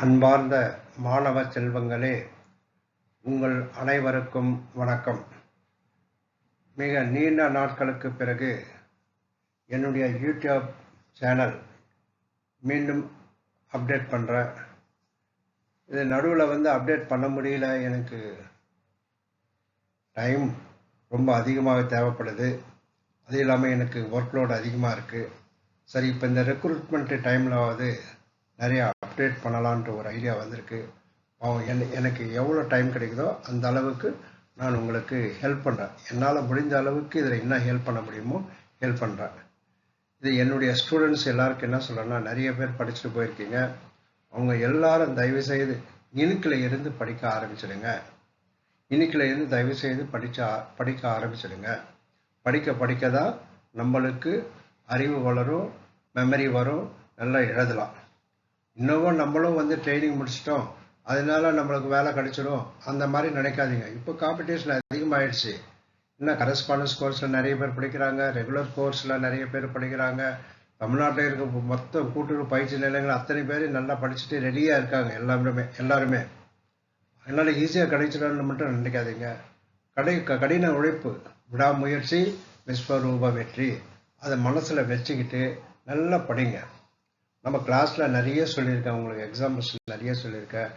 அன்பார்ந்த மாணவ செல்வங்களே, உங்கள் அனைவருக்கும் வணக்கம். மிக நீண்ட நாட்களுக்கு பிறகு என்னுடைய யூடியூப் சேனல் மீண்டும் அப்டேட் பண்ணுறேன். இது நடுவில் அப்டேட் பண்ண முடியல. எனக்கு டைம் ரொம்ப அதிகமாக தேவைப்படுது. அது இல்லாமல் எனக்கு ஒர்க்லோடு அதிகமாக இருக்குது. சரி, இப்போ இந்த ரெக்ரூட்மெண்ட் டைமில் நிறையா அப்டேட் பண்ணலான்ட்டு ஒரு ஐடியா வந்திருக்கு. எனக்கு எவ்வளோ டைம் கிடைக்குதோ அந்த அளவுக்கு நான் உங்களுக்கு ஹெல்ப் பண்ணுறேன். என்னால் முடிஞ்ச அளவுக்கு இதில் என்ன ஹெல்ப் பண்ண முடியுமோ ஹெல்ப் பண்ணுறேன். இது என்னுடைய ஸ்டூடெண்ட்ஸ் எல்லாருக்கும் என்ன சொல்கிறேன்னா, நிறைய பேர் படிச்சுட்டு போயிருக்கீங்க. அவங்க எல்லாரும் தயவுசெய்து இணுக்கில் இருந்து படிக்க ஆரம்பிச்சிடுங்க. இணுக்கில் இருந்து தயவுசெய்து படிக்க ஆரம்பிச்சிடுங்க. படிக்க தான் நம்மளுக்கு அறிவு வளரும், மெமரி வரும், நல்லா எழுதலாம். இன்னமும் நம்மளும் ட்ரைனிங் முடிச்சிட்டோம், அதனால நம்மளுக்கு வேலை கிடைச்சிடும் அந்த மாதிரி நினைக்காதீங்க. இப்போ காம்படிஷன் அதிகமாகிடுச்சு. இன்னும் கரஸ்பாண்டன்ஸ் கோர்ஸில் நிறைய பேர் படிக்கிறாங்க, ரெகுலர் கோர்ஸில் நிறைய பேர் படிக்கிறாங்க. தமிழ்நாட்டில் இருக்க மொத்த கூட்டுறவு பயிற்சி நிலையங்கள் அத்தனை பேர் நல்லா படிச்சுட்டு ரெடியாக இருக்காங்க. எல்லாருமே அதனால் ஈஸியாக கிடைச்சிடணும்னு மட்டும் நினைக்காதீங்க. கடின உழைப்பு, விடாமுயற்சி, விஸ்வரூப வெற்றி, அதை மனசில் வச்சுக்கிட்டு நல்லா படிங்க. நம்ம கிளாஸில் நிறைய சொல்லியிருக்கேன், உங்களுக்கு எக்ஸாம்பிள்ஸ் நிறைய சொல்லியிருக்கேன்.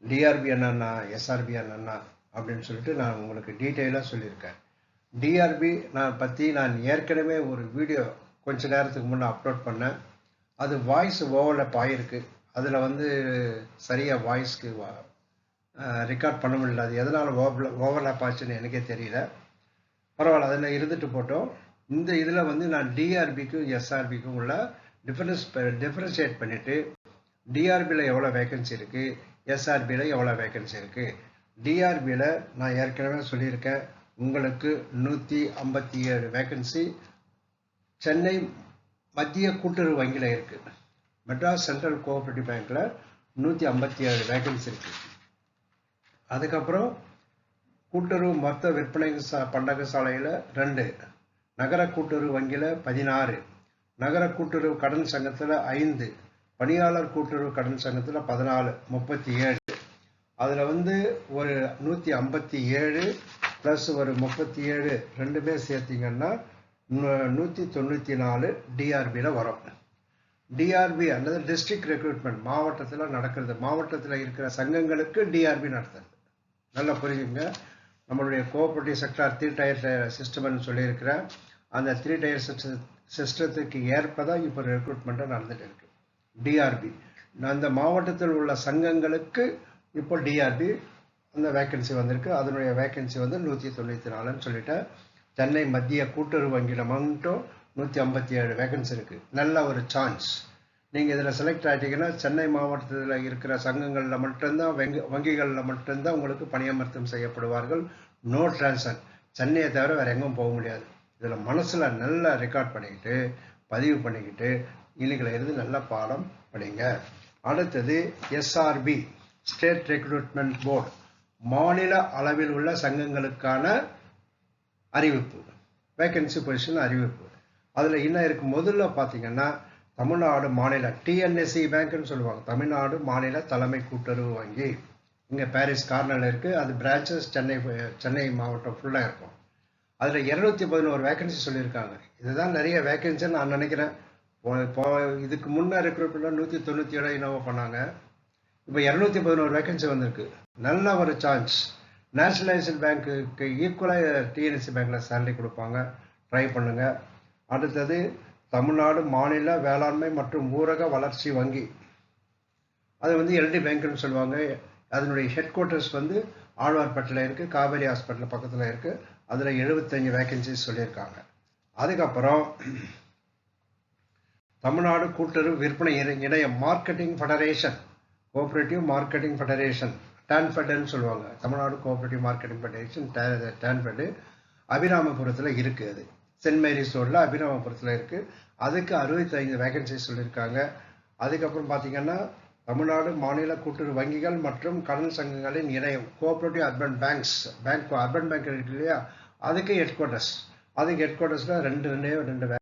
டிஆர்பி என்னன்னா, எஸ்ஆர்பி என்னன்னா அப்படின்னு சொல்லிட்டு நான் உங்களுக்கு டீட்டெயிலாக சொல்லியிருக்கேன். டிஆர்பி பற்றி நான் ஏற்கனவே ஒரு வீடியோ கொஞ்ச நேரத்துக்கு முன்னே அப்லோட் பண்ணேன். அது வாய்ஸ் ஓவர்லேப் ஆகிருக்கு. அதில் சரியாக வாய்ஸ்க்கு ரெக்கார்ட் பண்ண முடியல. அது எதனால் ஓவர்லேப் ஆச்சுன்னு எனக்கே தெரியல. பரவாயில்ல, அதில் இருந்துட்டு போட்டோம். இந்த இதில் நான் டிஆர்பிக்கும் எஸ்ஆர்பிக்கும் உள்ள டிஃபரன்ஷியேட் பண்ணிவிட்டு டிஆர்பியில் எவ்வளோ வேக்கன்சி இருக்குது, எஸ்ஆர்பியில் எவ்வளோ வேக்கன்சி இருக்குது. டிஆர்பியில் நான் ஏற்கனவே சொல்லியிருக்கேன், உங்களுக்கு 157 வேக்கன்சி சென்னை மத்திய கூட்டுறவு வங்கியில் இருக்குது. மெட்ராஸ் சென்ட்ரல் கோஆபரேட்டிவ் பேங்க்கில் 157 வேக்கன்சி இருக்குது. அதுக்கப்புறம் கூட்டுறவு மொத்த விற்பனை பண்டக சாலையில் 2, நகர கூட்டுறவு வங்கியில் 16, நகர கூட்டுறவு கடன் சங்கத்தில் 5, பணியாளர் கூட்டுறவு கடன் சங்கத்தில் 14, 37. அதில் ஒரு 157 ப்ளஸ் ஒரு 37 ரெண்டுமே சேர்த்திங்கன்னா 194 டிஆர்பியில் வரும். டிஆர்பி அல்லது டிஸ்ட்ரிக்ட் ரெக்ரூட்மெண்ட், மாவட்டத்தில் நடக்கிறது. மாவட்டத்தில் இருக்கிற சங்கங்களுக்கு டிஆர்பி நடத்துறது. நல்லா புரியுங்க. நம்மளுடைய கோஆபரேட்டிவ் செக்டார் 3 டயர் சிஸ்டம்னு சொல்லியிருக்கிறேன். அந்த 3 டயர் சிஸ்டத்துக்கு ஏற்பதான் இப்போ ரெக்ரூட்மெண்ட்டாக நடந்துட்டு இருக்கு. டிஆர்பி அந்த மாவட்டத்தில் உள்ள சங்கங்களுக்கு இப்போ டிஆர்பி அந்த வேக்கன்சி வந்திருக்கு. அதனுடைய வேக்கன்சி 194ன்னு சொல்லிட்டேன். சென்னை மத்திய கூட்டுறவு வங்கியில் மட்டும் 157 வேக்கன்சி இருக்குது. நல்ல ஒரு சான்ஸ். நீங்கள் இதில் செலக்ட் ஆகிட்டீங்கன்னா சென்னை மாவட்டத்தில் இருக்கிற சங்கங்களில் மட்டும்தான், வங்கிகளில் மட்டும்தான் உங்களுக்கு பணியமர்த்தம் செய்யப்படுவார்கள். No transfer. சென்னையை தவிர வேறு எங்கும் போக முடியாது. இதில் மனசில் நல்லா ரெக்கார்ட் பண்ணிக்கிட்டு பதிவு பண்ணிக்கிட்டு இன்னைக்குல இருந்து நல்ல பாடம் படிங்க. அடுத்தது எஸ்ஆர்பி, ஸ்டேட் ரெக்ரூட்மெண்ட் போர்டு, மாநில அளவில் உள்ள சங்கங்களுக்கான அறிவிப்பு, வேக்கன்சி பொசிஷன் அறிவிப்பு. அதில் என்ன இருக்கு? முதல்ல பார்த்தீங்கன்னா தமிழ்நாடு மாநில டிஎன்எஸ்சி பேங்க்னு சொல்லுவாங்க, தமிழ்நாடு மாநில தலைமை கூட்டுறவு வங்கி. இங்கே பாரிஸ் கார்னரில் இருக்குது. அது பிரான்ச்சஸ் சென்னை மாவட்டம் ஃபுல்லாக இருக்கும். அதில் 211 வேக்கன்சி சொல்லியிருக்காங்க. இதுதான் நிறைய வேக்கன்சின்னு நான் நினைக்கிறேன். இப்போ இதுக்கு முன்னே ரெக்ரூட்மெண்ட்டில் 197 என்னவோ பண்ணாங்க. இப்போ 211 வேக்கன்சி வந்திருக்கு. நல்ல ஒரு சான்ஸ். நேஷனலைஸ்டு பேங்க்குக்கு ஈக்குவலாக டிஎன்எஸ்சி பேங்க்கில் சேலரி கொடுப்பாங்க. ட்ரை பண்ணுங்கள். அடுத்தது தமிழ்நாடு மாநில வேளாண்மை மற்றும் ஊரக வளர்ச்சி வங்கி, அது எல்டி பேங்க்னு சொல்லுவாங்க. அதனுடைய ஹெட் குவார்ட்டர்ஸ் ஆழ்வார்பேட்டையில் இருக்குது, காவேரி ஹாஸ்பிட்டல் பக்கத்தில் இருக்குது. அதில் 75 வேக்கன்சிஸ் சொல்லியிருக்காங்க. அதுக்கப்புறம் தமிழ்நாடு கூட்டுறவு விற்பனை இணையம், marketing federation, cooperative marketing federation, டான்ஃபெட்னு சொல்லுவாங்க. Tamil Nadu cooperative marketing federation TANFED அபிராமபுரத்தில் இருக்குது. அது சென்ட் மேரிஸ் ரோடில் அபிராமபுரத்தில் இருக்குது. அதுக்கு 65 வேக்கன்சிஸ் சொல்லியிருக்காங்க. அதுக்கப்புறம் பார்த்தீங்கன்னா தமிழ்நாடு மாநில கூட்டுறவு வங்கிகள் மற்றும் கடன் சங்கங்களின் இணையம், cooperative urban banks, urban bank இருக்கு இல்லையா, அதுக்கு ஹெட் குவார்ட்டர்ஸ். அதுக்கு ஹெட் குவார்ட்டர்ஸில் 2